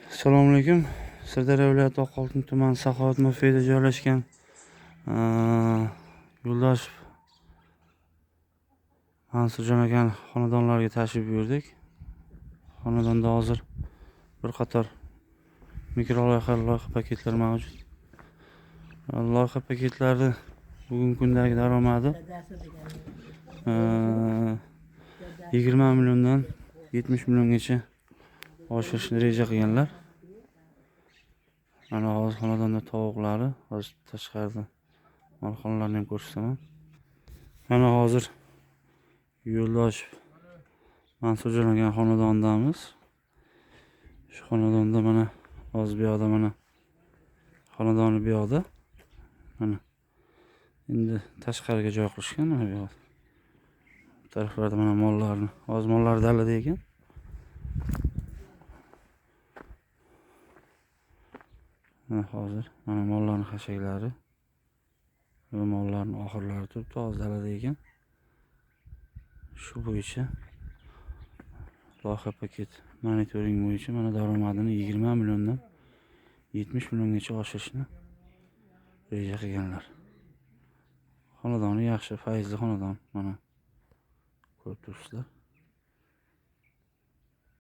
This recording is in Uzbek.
Assalomu alaykum. Sirdaryo viloyati Oqoltin tumani Saxovat mavqeida joylashgan Yo'ldosh Mansurjon aka xonadonlariga tashrif buyurdik. Xonadonda hozir bir qator loyiha paketlar mavjud. Loyiha paketlari bugungi kundagi daromadi 20 milliondan 70 milliongacha oshirishni reja qilganlar. Mana hozir xonadonda tovuqlari, hozir tashqarida molxonalarni ham ko'rsataman. Mana hozir Yo'ldosh Mansurjon aka xonadonidamiz. Shu xonadonda mana hozir bu yoqda mana xonadoni bu yoqda. Mana endi tashqariga joy qilishgan mana bu yoqda. Bu taraflarda mana mollarni, hozir mollar dalada ekan. Hozir mana mollarning xashaklari va mollarning oxirlari turibdi, hozir dalada ekan. Shu bo'yicha loyiha paket monitoring bo'yicha mana daromadini 20 milliondan 70 milliongacha oshirishni reja qilganlar. Xonadoni yaxshi, fayzli xonadon. Mana ko'rib turibsizlar.